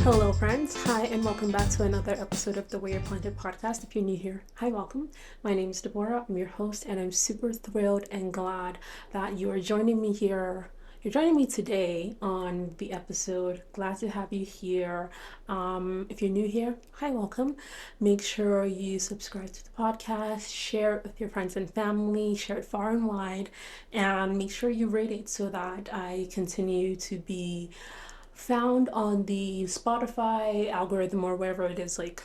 Hello, friends. Hi, and welcome back to another episode of the Way You're Planted podcast. If you're new here, hi, welcome. My name is Deborah. I'm your host, and I'm super thrilled and glad that you are joining me here. You're joining me today on the episode. Glad to have you here. If you're new here, hi, welcome. Make sure you subscribe to the podcast, share it with your friends and family, share it far and wide, and make sure you rate it so that I continue to be found on the Spotify algorithm or wherever it is like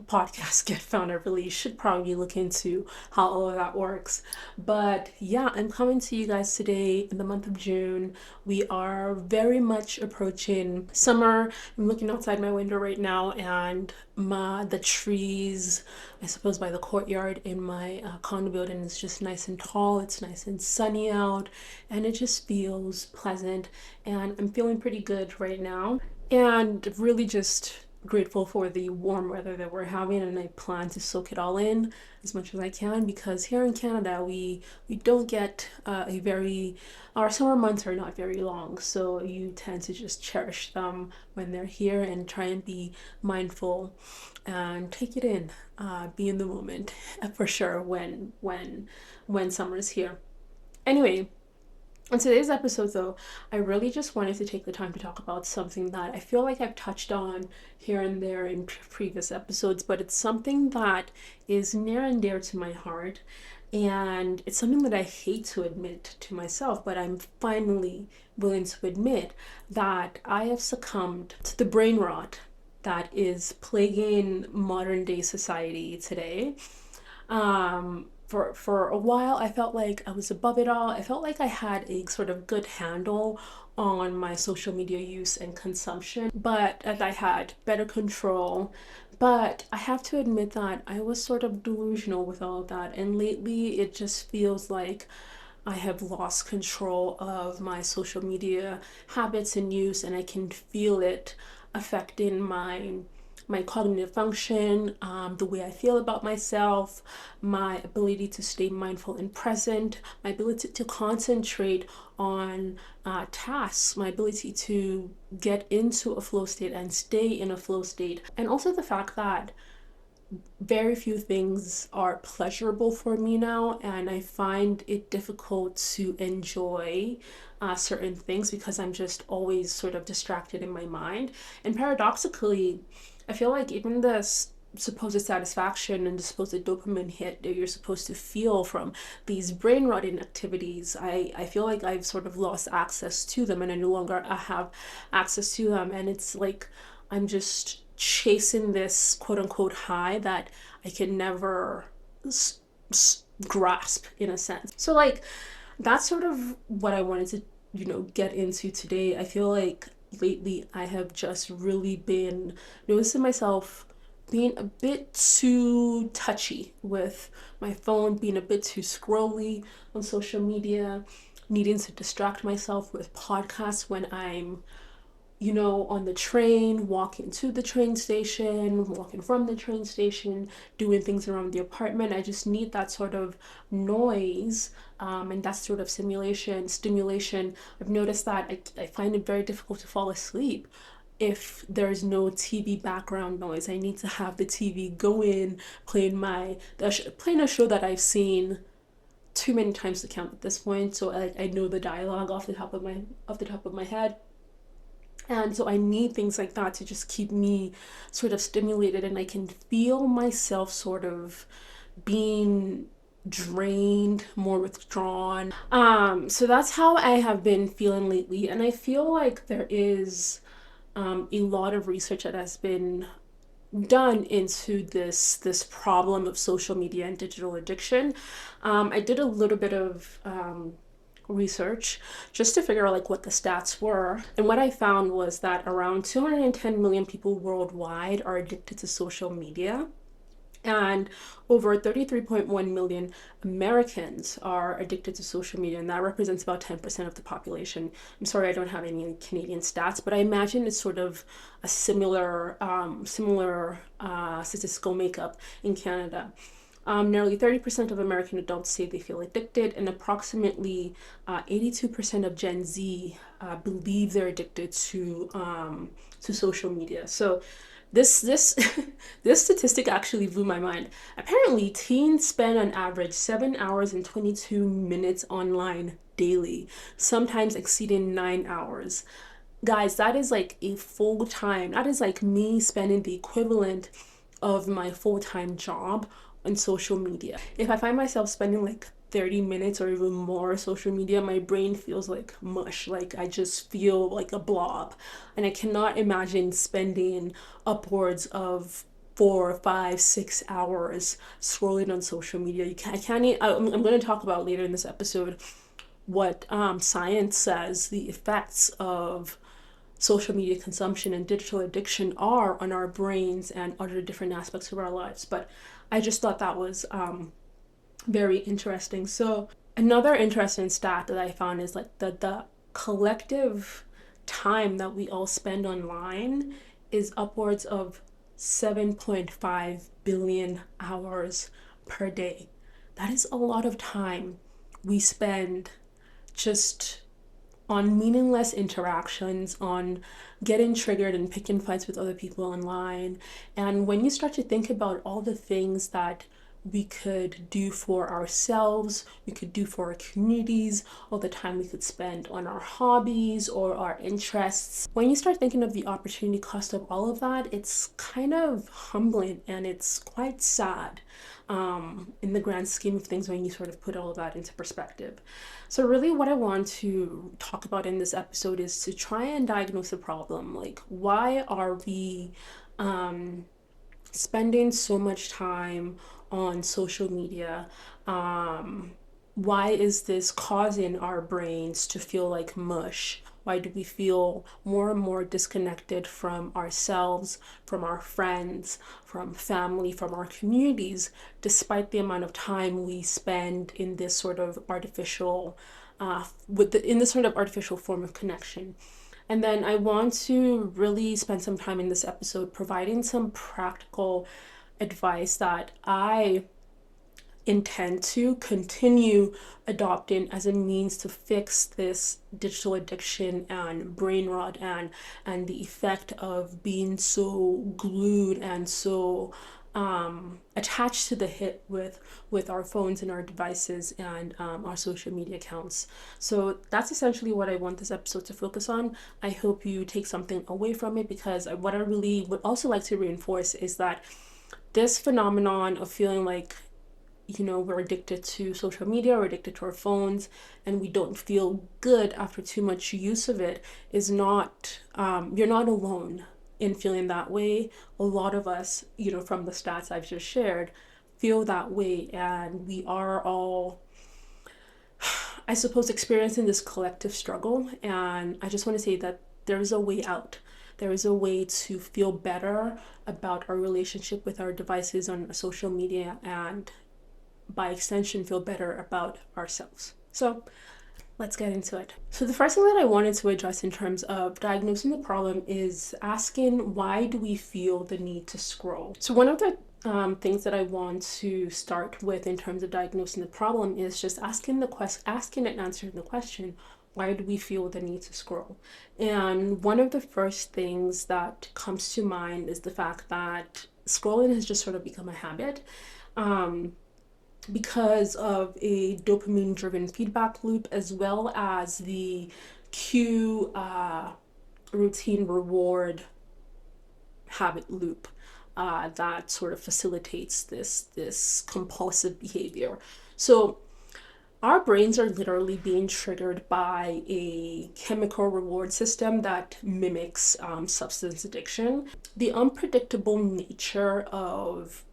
podcasts get found. I really should probably look into how all of that works. But yeah, I'm coming to you guys today in the month of June. We are very much approaching summer. I'm looking outside my window right now, and the trees, I suppose by the courtyard in my condo building, is just nice and tall. It's nice and sunny out, and it just feels pleasant. And I'm feeling pretty good right now, and really just grateful for the warm weather that we're having, and I plan to soak it all in as much as I can, because here in Canada we don't get our summer months are not very long, so you tend to just cherish them when they're here and try and be mindful and take it in, be in the moment for sure when summer's here. Anyway, in today's episode, though, I really just wanted to take the time to talk about something that I feel like I've touched on here and there in previous episodes, but it's something that is near and dear to my heart. And it's something that I hate to admit to myself, but I'm finally willing to admit that I have succumbed to the brain rot that is plaguing modern day society today. For a while, I felt like I was above it all. I felt like I had a sort of good handle on my social media use and consumption, but that I had better control. But I have to admit that I was sort of delusional with all of that. And lately, it just feels like I have lost control of my social media habits and use, and I can feel it affecting my cognitive function, the way I feel about myself, my ability to stay mindful and present, my ability to concentrate on tasks, my ability to get into a flow state and stay in a flow state, and also the fact that very few things are pleasurable for me now, and I find it difficult to enjoy certain things because I'm just always sort of distracted in my mind. And paradoxically, I feel like even the supposed satisfaction and the supposed dopamine hit that you're supposed to feel from these brain rotting activities, I feel like I've sort of lost access to them, and I no longer have access to them. And it's like I'm just chasing this quote unquote high that I can never grasp, in a sense. So like that's sort of what I wanted to get into today. I feel like lately I have just really been noticing myself being a bit too touchy with my phone, being a bit too scrolly on social media, needing to distract myself with podcasts when I'm on the train, walking to the train station, walking from the train station, doing things around the apartment. I just need that sort of noise, and that sort of stimulation. I've noticed that I find it very difficult to fall asleep if there's no TV background noise. I need to have the TV going, playing a show that I've seen too many times to count at this point, so I know the dialogue off the top of my head. And so I need things like that to just keep me sort of stimulated, and I can feel myself sort of being drained, more withdrawn. So that's how I have been feeling lately. And I feel like there is a lot of research that has been done into this problem of social media and digital addiction. I did a little bit of research just to figure out like what the stats were, and what I found was that around 210 million people worldwide are addicted to social media, and over 33.1 million Americans are addicted to social media, and that represents about 10% of the population. I'm sorry, I don't have any Canadian stats, but I imagine it's sort of a similar statistical makeup in Canada. Nearly 30% of American adults say they feel addicted, and approximately 82% of Gen Z believe they're addicted to social media. So this this statistic actually blew my mind. Apparently, teens spend on average 7 hours and 22 minutes online daily, sometimes exceeding 9 hours. Guys, that is like a full time. That is like me spending the equivalent of my full-time job on social media. If I find myself spending like 30 minutes or even more social media, my brain feels like mush. Like I just feel like a blob. And I cannot imagine spending upwards of 4, 5, 6 hours scrolling on social media. I can't. I'm going to talk about later in this episode what science says the effects of social media consumption and digital addiction are on our brains and other different aspects of our lives. But I just thought that was very interesting. So another interesting stat that I found is like the collective time that we all spend online is upwards of 7.5 billion hours per day. That is a lot of time we spend just on meaningless interactions, on getting triggered and picking fights with other people online. And when you start to think about all the things that we could do for ourselves, we could do for our communities, all the time we could spend on our hobbies or our interests. When you start thinking of the opportunity cost of all of that, it's kind of humbling and it's quite sad in the grand scheme of things when you sort of put all of that into perspective. So, really, what I want to talk about in this episode is to try and diagnose the problem. Like, why are we spending so much time on social media? Why is this causing our brains to feel like mush? Why do we feel more and more disconnected from ourselves, from our friends, from family, from our communities, despite the amount of time we spend in this sort of artificial, in this sort of artificial form of connection? And then I want to really spend some time in this episode providing some practical advice that I intend to continue adopting as a means to fix this digital addiction and brain rot and the effect of being so glued and so attached to the hip with our phones and our devices and our social media accounts. So that's essentially what I want this episode to focus on. I hope you take something away from it, because what I really would also like to reinforce is that this phenomenon of feeling like, you know, we're addicted to social media or addicted to our phones and we don't feel good after too much use of it is not, you're not alone in feeling that way. A lot of us, you know, from the stats I've just shared, feel that way, and we are all, I suppose, experiencing this collective struggle. And I just want to say that there is a way out. There is a way to feel better about our relationship with our devices on social media, and by extension feel better about ourselves. So let's get into it. So the first thing that I wanted to address in terms of diagnosing the problem is asking, why do we feel the need to scroll? So one of the things that I want to start with in terms of diagnosing the problem is just asking and answering the question, why do we feel the need to scroll? And one of the first things that comes to mind is the fact that scrolling has just sort of become a habit. Because of a dopamine driven feedback loop, as well as the cue routine reward habit loop that sort of facilitates this compulsive behavior. So our brains are literally being triggered by a chemical reward system that mimics substance addiction. The unpredictable nature of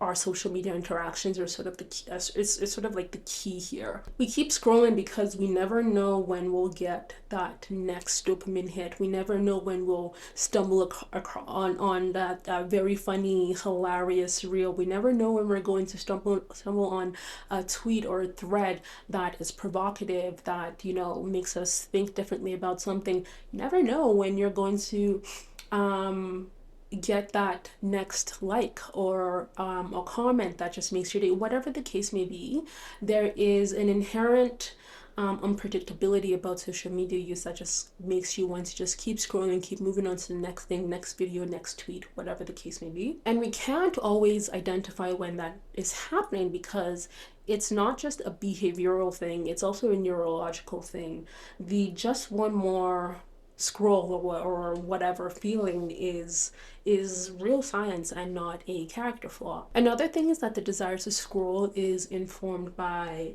our social media interactions are sort of the key, it's sort of like the key here. We keep scrolling because we never know when we'll get that next dopamine hit. We never know when we'll stumble on that very funny, hilarious reel. We never know when we're going to stumble on a tweet or a thread that is provocative, that, you know, makes us think differently about something. You never know when you're going to get that next like or a comment that just makes your day, whatever the case may be. There is an inherent unpredictability about social media use that just makes you want to just keep scrolling, keep moving on to the next thing, next video, next tweet, whatever the case may be. And we can't always identify when that is happening because it's not just a behavioral thing, it's also a neurological thing. The just one more scroll or whatever feeling is real science and not a character flaw. Another thing is that the desire to scroll is informed by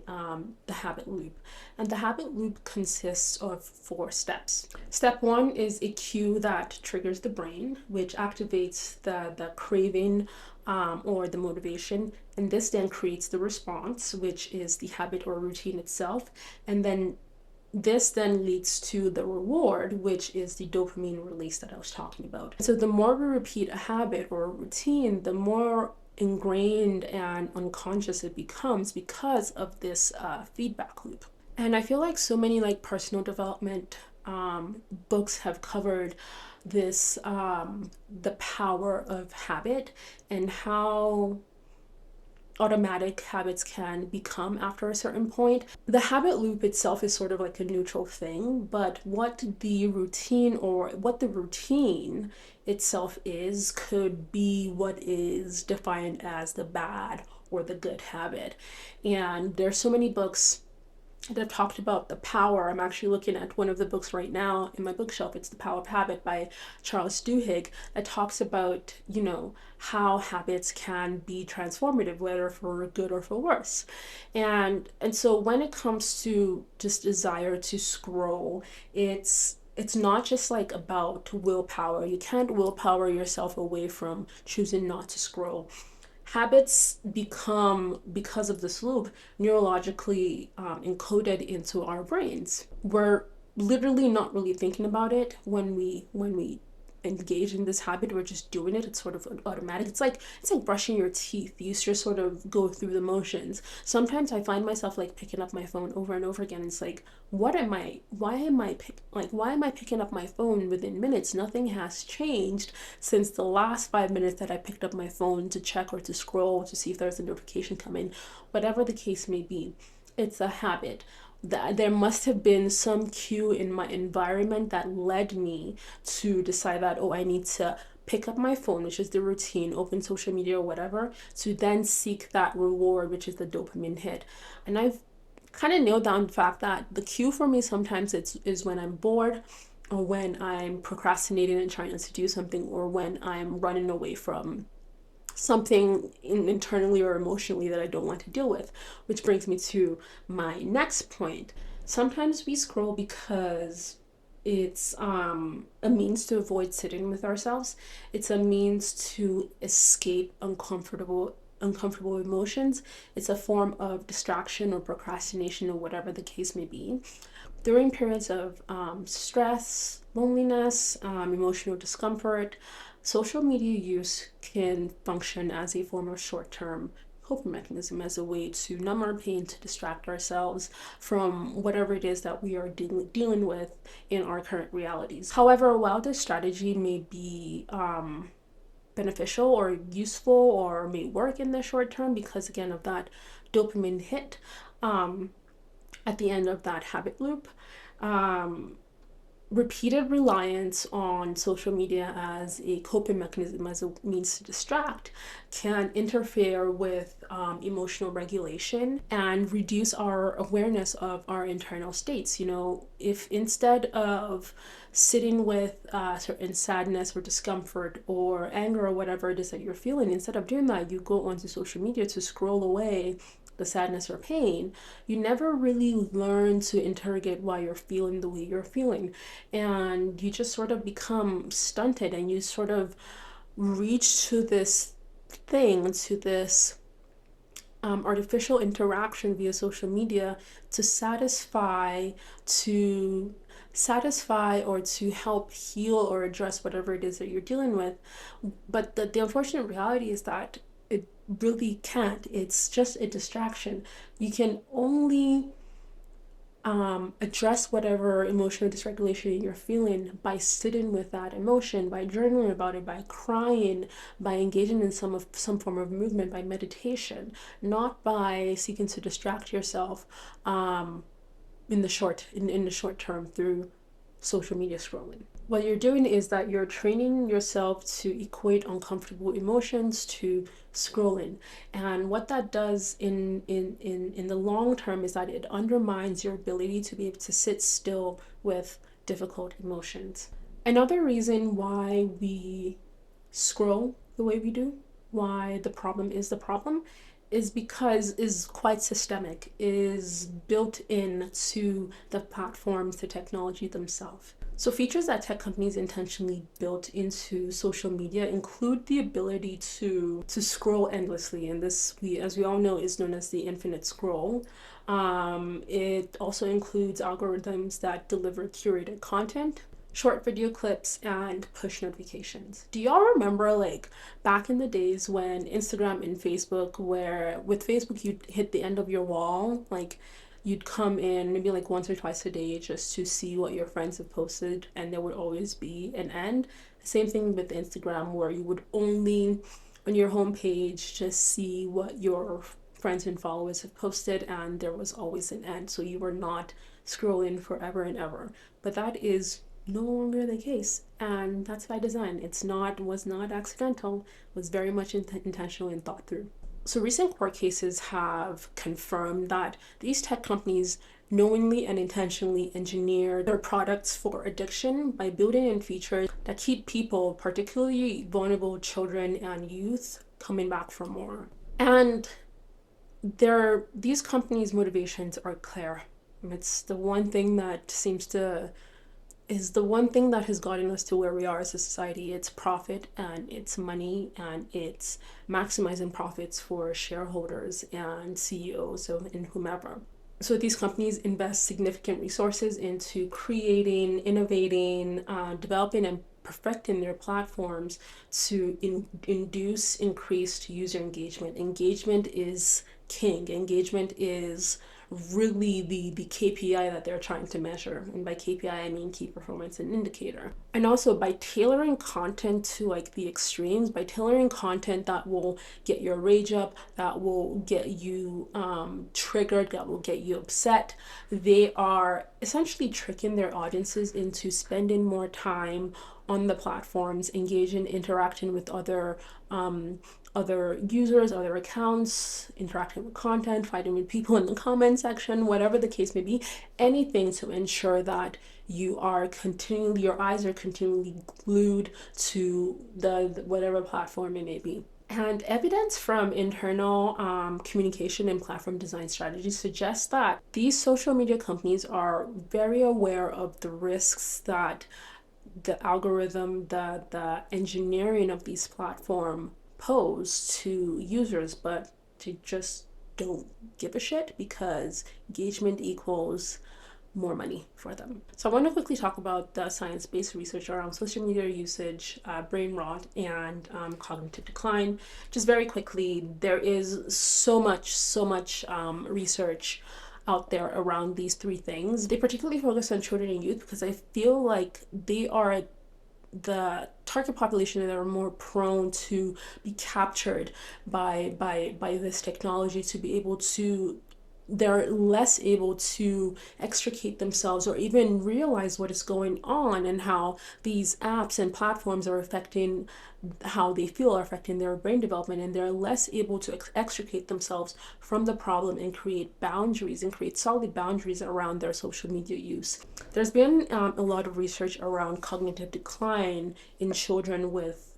the habit loop, and the habit loop consists of 4 steps. Step 1 is a cue that triggers the brain, which activates the craving or the motivation, and this then creates the response, which is the habit or routine itself, and then this then leads to the reward, which is the dopamine release that I was talking about. So the more we repeat a habit or a routine, the more ingrained and unconscious it becomes because of this feedback loop. And I feel like so many like personal development books have covered this the power of habit and how automatic habits can become after a certain point. The habit loop itself is sort of like a neutral thing, but what the routine itself is could be what is defined as the bad or the good habit. And there's so many books that have talked about the power. I'm actually looking at one of the books right now in my bookshelf. It's The Power of Habit by Charles Duhigg, that talks about, how habits can be transformative, whether for good or for worse. And so when it comes to just desire to scroll, it's not just like about willpower. You can't willpower yourself away from choosing not to scroll. Habits become, because of this loop, neurologically encoded into our brains. We're literally not really thinking about it when we engage in this habit. We're just doing it. It's sort of automatic. It's like brushing your teeth. You just sort of go through the motions. Sometimes I find myself like picking up my phone over and over again. It's like, why am I picking up my phone within minutes? Nothing has changed since the last 5 minutes that I picked up my phone to check or to scroll to see if there's a notification coming. Whatever the case may be, it's a habit. That there must have been some cue in my environment that led me to decide that, oh, I need to pick up my phone, which is the routine, open social media or whatever, to then seek that reward, which is the dopamine hit. And I've kind of nailed down the fact that the cue for me sometimes is when I'm bored, or when I'm procrastinating and trying to do something, or when I'm running away from something internally or emotionally that I don't want to deal with. Which brings me to my next point. Sometimes we scroll because it's a means to avoid sitting with ourselves. It's a means to escape uncomfortable emotions. It's a form of distraction or procrastination or whatever the case may be. During periods of stress, loneliness, emotional discomfort, social media use can function as a form of short-term coping mechanism, as a way to numb our pain, to distract ourselves from whatever it is that we are dealing with in our current realities. However, while this strategy may be beneficial or useful or may work in the short term because, again, of that dopamine hit at the end of that habit loop, repeated reliance on social media as a coping mechanism, as a means to distract, can interfere with emotional regulation and reduce our awareness of our internal states. If instead of sitting with certain sadness or discomfort or anger or whatever it is that you're feeling, instead of doing that, you go onto social media to scroll away the sadness or pain, you never really learn to interrogate why you're feeling the way you're feeling. And you just sort of become stunted, and you sort of reach to this artificial interaction via social media to satisfy or to help heal or address whatever it is that you're dealing with. But the unfortunate reality is that it really can't. It's just a distraction. You can only address whatever emotional dysregulation you're feeling by sitting with that emotion, by journaling about it, by crying, by engaging in some form of movement, by meditation, not by seeking to distract yourself in the short term through social media scrolling. What you're doing is that you're training yourself to equate uncomfortable emotions to scrolling. And what that does in the long term is that it undermines your ability to be able to sit still with difficult emotions. Another reason why we scroll the way we do, why the problem is because is quite systemic, is built in to the platforms, the technology themselves. So features that tech companies intentionally built into social media include the ability to scroll endlessly, and this, as we all know, is known as the infinite scroll. It also includes algorithms that deliver curated content, short video clips, and push notifications. Do y'all remember, like, back in the days when Instagram and Facebook, where with Facebook you'd hit the end of your wall, like you'd come in maybe like once or twice a day just to see what your friends have posted, and there would always be an end. Same thing with Instagram, where you would only on your homepage just see what your friends and followers have posted, and there was always an end, so you were not scrolling forever and ever. But that is no longer the case, and that's by design. Was not accidental, was very much intentional and thought through. So recent court cases have confirmed that these tech companies knowingly and intentionally engineer their products for addiction by building in features that keep people, particularly vulnerable children and youth, coming back for more. And these companies' motivations are clear. It's the one thing that seems to is the one thing that has gotten us to where we are as a society. It's profit and it's money, and it's maximizing profits for shareholders and CEOs and whomever. So these companies invest significant resources into creating, innovating, developing, and perfecting their platforms to induce increased user engagement. Engagement is king. Engagement is really the KPI that they're trying to measure. And by KPI, I mean key performance and indicator. And also by tailoring content to like the extremes, by tailoring content that will get your rage up, that will get you triggered, that will get you upset, they are essentially tricking their audiences into spending more time on the platforms, engaging, interacting with other users, other accounts, interacting with content, fighting with people in the comment section, whatever the case may be, anything to ensure that your eyes are continually glued to the whatever platform it may be. And evidence from internal communication and platform design strategies suggests that these social media companies are very aware of the risks that the algorithm, the engineering of these platforms pose to users, but to just don't give a shit because engagement equals more money for them. So I want to quickly talk about the science-based research around social media usage, brain rot, and cognitive decline. Just very quickly, there is so much research out there around these three things. They particularly focus on children and youth because I feel like they are the target population that are more prone to be captured by this technology, to be able to they're less able to extricate themselves or even realize what is going on, and how these apps and platforms are affecting how they feel, are affecting their brain development, and they're less able to extricate themselves from the problem and create boundaries and create solid boundaries around their social media use. There's been a lot of research around cognitive decline in children with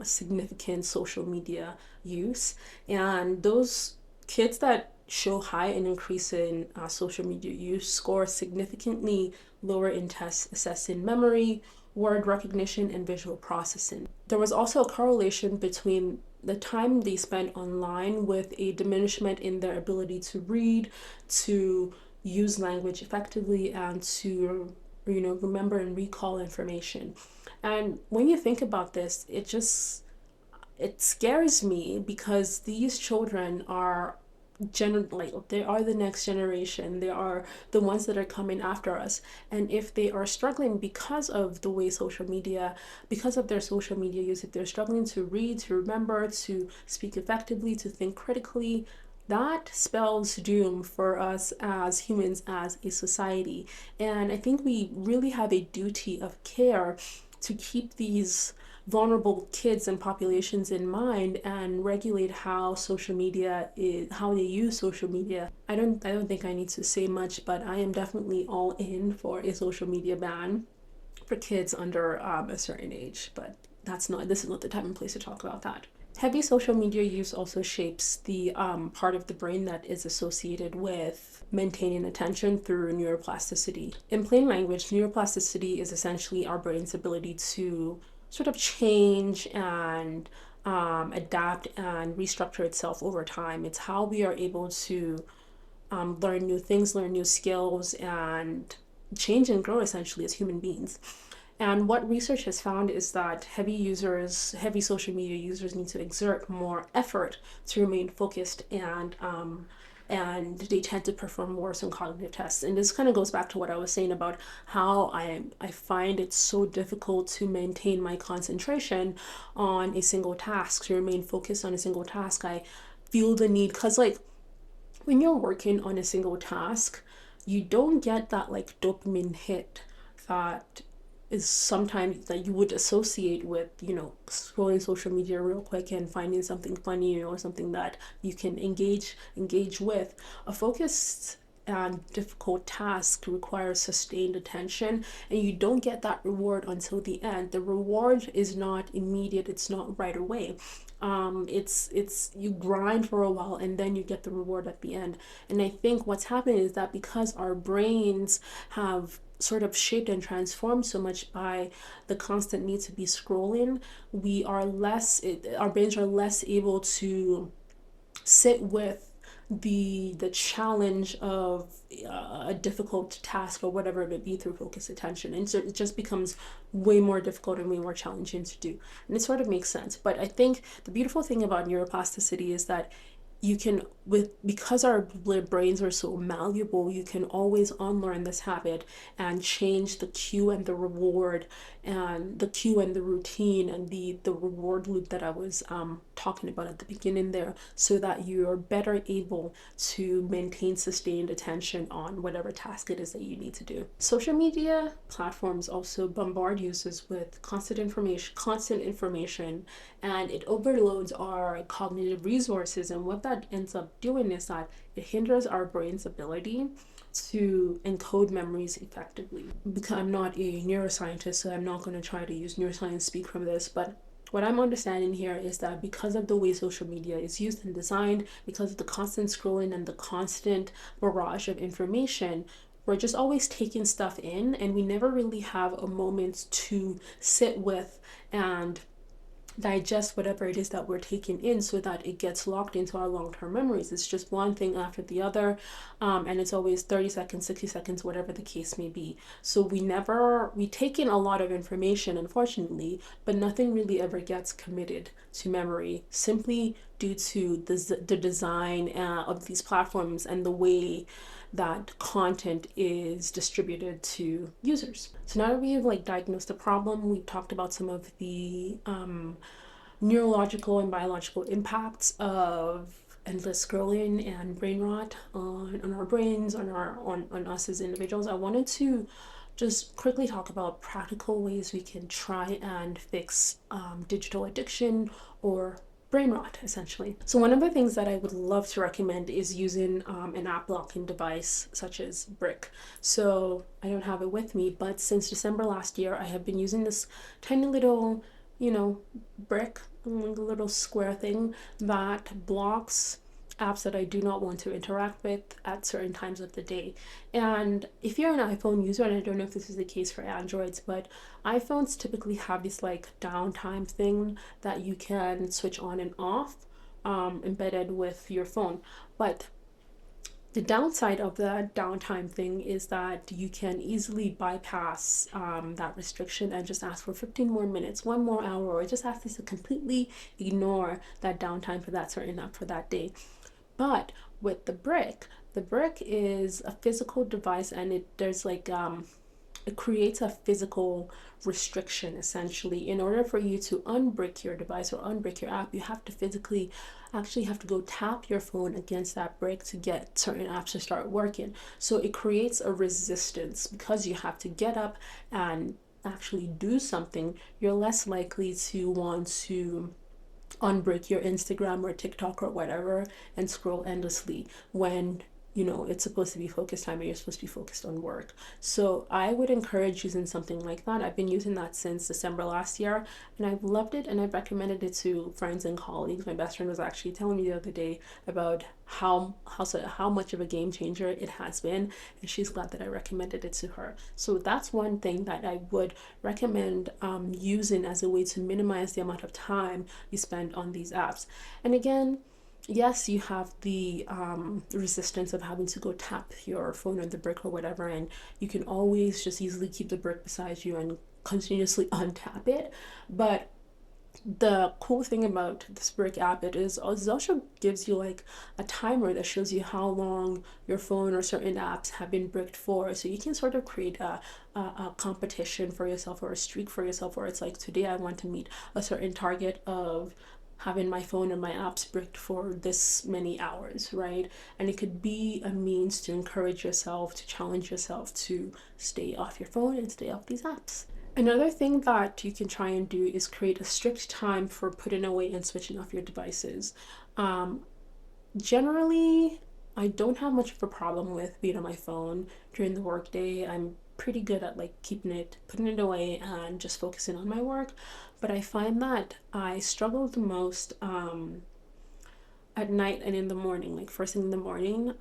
significant social media use, and those kids that show high and increase in social media use score significantly lower in tests assessing memory, word recognition, and visual processing. There was also a correlation between the time they spent online with a diminishment in their ability to read, to use language effectively, and to remember and recall information. And when you think about this, it scares me because these children are they are the next generation. They are the ones that are coming after us. And if they are struggling because of the way social media, because of their social media use, if they're struggling to read, to remember, to speak effectively, to think critically, that spells doom for us as humans, as a society. And I think we really have a duty of care to keep these vulnerable kids and populations in mind and regulate how social media is, how they use social media. I don't think I need to say much, but I am definitely all in for a social media ban for kids under a certain age. But this is not the time and place to talk about that. Heavy social media use also shapes the part of the brain that is associated with maintaining attention through neuroplasticity. In plain language, neuroplasticity is essentially our brain's ability to sort of change and adapt and restructure itself over time. It's how we are able to learn new things, learn new skills, and change and grow essentially as human beings. And what research has found is that heavy social media users need to exert more effort to remain focused, and they tend to perform worse on cognitive tests. And this kind of goes back to what I was saying about how I find it so difficult to maintain my concentration on a single task, to remain focused on a single task. I feel the need, because like when you're working on a single task, you don't get that like dopamine hit that is sometimes that you would associate with, scrolling social media real quick and finding something funny or something that you can engage with. A focused and difficult task requires sustained attention, and you don't get that reward until the end. The reward is not immediate, it's not right away. It's you grind for a while and then you get the reward at the end. And I think what's happening is that because our brains have sort of shaped and transformed so much by the constant need to be scrolling, our brains are less able to sit with the challenge of a difficult task or whatever it may be through focused attention, and so it just becomes way more difficult and way more challenging to do. And it sort of makes sense. But I think the beautiful thing about neuroplasticity is that you can, because our brains are so malleable, you can always unlearn this habit and change the cue and the reward, and the cue and the routine and the reward loop that I was talking about at the beginning there, so that you're better able to maintain sustained attention on whatever task it is that you need to do. Social media platforms also bombard users with constant information, and it overloads our cognitive resources. And what that ends up doing is that it hinders our brain's ability to encode memories effectively. Because I'm not a neuroscientist, so I'm not going to try to use neuroscience speak from this, but what I'm understanding here is that because of the way social media is used and designed, because of the constant scrolling and the constant barrage of information, we're just always taking stuff in, and we never really have a moment to sit with and digest whatever it is that we're taking in, so that it gets locked into our long-term memories. It's just one thing after the other, and it's always 30 seconds, 60 seconds, whatever the case may be. So we take in a lot of information, unfortunately, but nothing really ever gets committed to memory, simply due to the design of these platforms and the way that content is distributed to users. So now that we've like diagnosed the problem, we've talked about some of the neurological and biological impacts of endless scrolling and brain rot on our brains, on us as individuals. I wanted to just quickly talk about practical ways we can try and fix digital addiction, or brain rot, essentially. So one of the things that I would love to recommend is using an app blocking device such as Brick. So I don't have it with me, but since December last year, I have been using this tiny little, brick, like a little square thing that blocks apps that I do not want to interact with at certain times of the day. And if you're an iPhone user, and I don't know if this is the case for Androids, but iPhones typically have this like downtime thing that you can switch on and off, embedded with your phone. But the downside of that downtime thing is that you can easily bypass that restriction and just ask for 15 more minutes, 1 more hour, or just ask us to completely ignore that downtime for that certain app for that day. But with the brick is a physical device, and there's like it creates a physical restriction essentially. In order for you to unbrick your device or unbrick your app, you have to physically actually have to go tap your phone against that brick to get certain apps to start working. So it creates a resistance because you have to get up and actually do something. You're less likely to want to unbrick your Instagram or TikTok or whatever and scroll endlessly when it's supposed to be focused time and you're supposed to be focused on work. So I would encourage using something like that. I've been using that since December last year, and I've loved it, and I've recommended it to friends and colleagues. My best friend was actually telling me the other day about how much of a game changer it has been, and she's glad that I recommended it to her. So that's one thing that I would recommend using as a way to minimize the amount of time you spend on these apps. And again, yes, you have the resistance of having to go tap your phone on the brick or whatever, and you can always just easily keep the brick beside you and continuously untap it. But the cool thing about this brick app it also gives you like a timer that shows you how long your phone or certain apps have been bricked for, so you can sort of create a competition for yourself or a streak for yourself where it's like, today I want to meet a certain target of having my phone and my apps bricked for this many hours, right? And it could be a means to encourage yourself, to challenge yourself to stay off your phone and stay off these apps. Another thing that you can try and do is create a strict time for putting away and switching off your devices. Um, Generally, I don't have much of a problem with being on my phone during the workday. I'm pretty good at like putting it away and just focusing on my work. But I find that I struggle the most at night and in the morning, like first thing in the morning,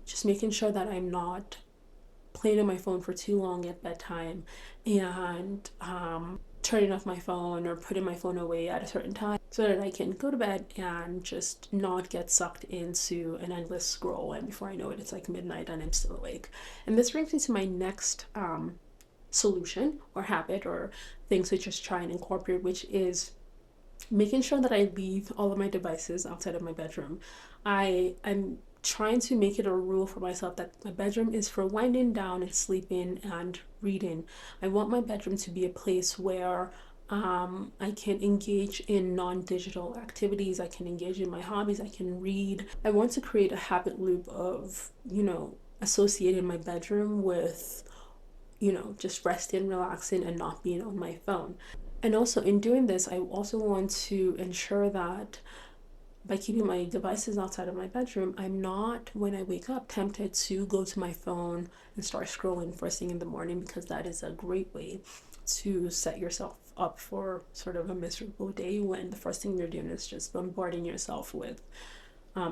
just making sure that I'm not playing on my phone for too long at bedtime, and turning off my phone or putting my phone away at a certain time so that I can go to bed and just not get sucked into an endless scroll. And before I know it, it's like midnight and I'm still awake. And this brings me to my next solution or habit or things to just try and incorporate, which is making sure that I leave all of my devices outside of my bedroom. I'm trying to make it a rule for myself that my bedroom is for winding down and sleeping and reading. I want my bedroom to be a place where I can engage in non-digital activities. I can engage in my hobbies. I can read. I want to create a habit loop of, associating my bedroom with, just resting, relaxing, and not being on my phone. And also, in doing this, I also want to ensure that by keeping my devices outside of my bedroom, I'm not, when I wake up, tempted to go to my phone and start scrolling first thing in the morning, because that is a great way to set yourself up for sort of a miserable day when the first thing you're doing is just bombarding yourself with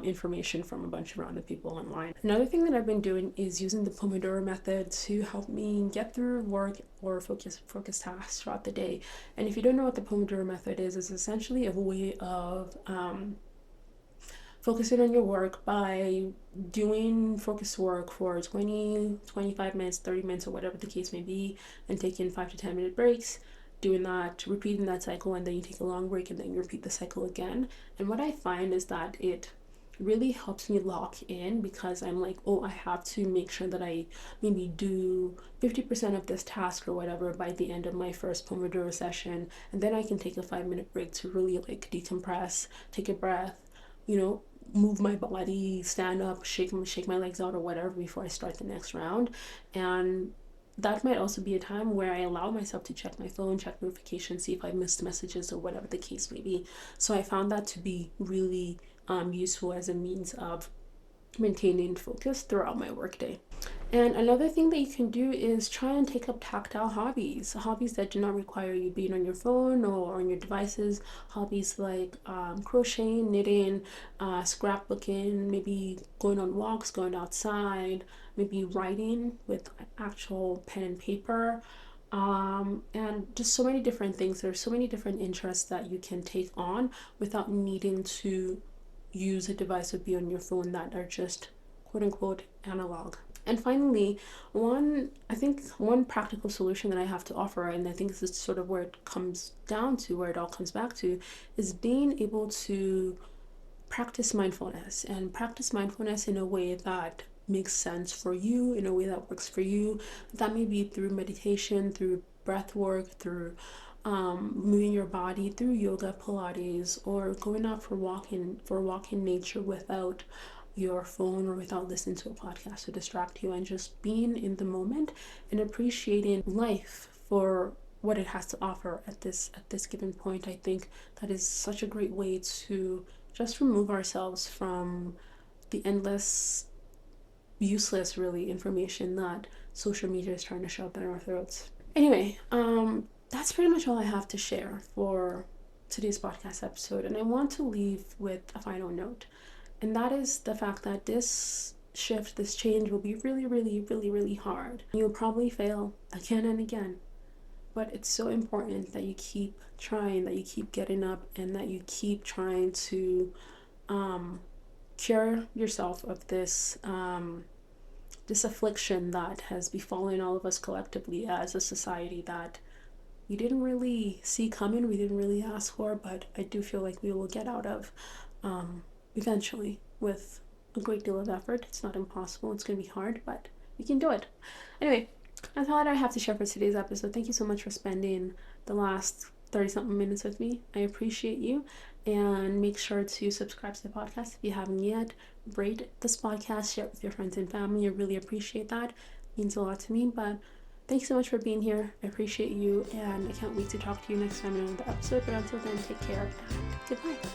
information from a bunch of random people online. Another thing that I've been doing is using the Pomodoro method to help me get through work or focus tasks throughout the day. And if you don't know what the Pomodoro method is, it's essentially a way of focusing on your work by doing focused work for 20, 25 minutes, 30 minutes, or whatever the case may be, and taking 5 to 10 minute breaks, doing that, repeating that cycle, and then you take a long break and then you repeat the cycle again. And what I find is that it really helps me lock in, because I'm like, oh, I have to make sure that I maybe do 50% of this task or whatever by the end of my first Pomodoro session, and then I can take a 5 minute break to really like decompress, take a breath, move my body, stand up, shake my legs out or whatever before I start the next round. And that might also be a time where I allow myself to check my phone, check notifications, see if I missed messages or whatever the case may be. So I found that to be really useful as a means of maintaining focus throughout my workday. And another thing that you can do is try and take up tactile hobbies that do not require you being on your phone or on your devices. Hobbies like crocheting, knitting, scrapbooking, maybe going on walks, going outside, maybe writing with actual pen and paper. And just so many different things. There's so many different interests that you can take on without needing to use a device or be on your phone that are just quote unquote analog. And finally, one practical solution that I have to offer, and I think this is sort of where it comes down to, where it all comes back to, is being able to practice mindfulness, and practice mindfulness in a way that makes sense for you, in a way that works for you. That may be through meditation, through breath work, through moving your body, through yoga, Pilates, or going out for a walk in nature without your phone or without listening to a podcast to distract you, and just being in the moment and appreciating life for what it has to offer at this given point. I think that is such a great way to just remove ourselves from the endless, useless, really, information that social media is trying to shove down our throats. Anyway, that's pretty much all I have to share for today's podcast episode, and I want to leave with a final note, and that is the fact that this shift, this change will be really, really, really, really hard. You'll probably fail again and again, but it's so important that you keep trying, that you keep getting up, and that you keep trying to cure yourself of this affliction that has befallen all of us collectively as a society that we didn't really see coming, we didn't really ask for, but I do feel like we will get out of eventually with a great deal of effort. It's not impossible, it's going to be hard, but we can do it. Anyway, that's all that I have to share for today's episode. Thank you so much for spending the last 30 something minutes with me. I appreciate you, and make sure to subscribe to the podcast if you haven't yet. Rate this podcast, share it with your friends and family. I really appreciate that. It means a lot to me. But thanks so much for being here. I appreciate you, and I can't wait to talk to you next time in another episode. But until then, take care and goodbye.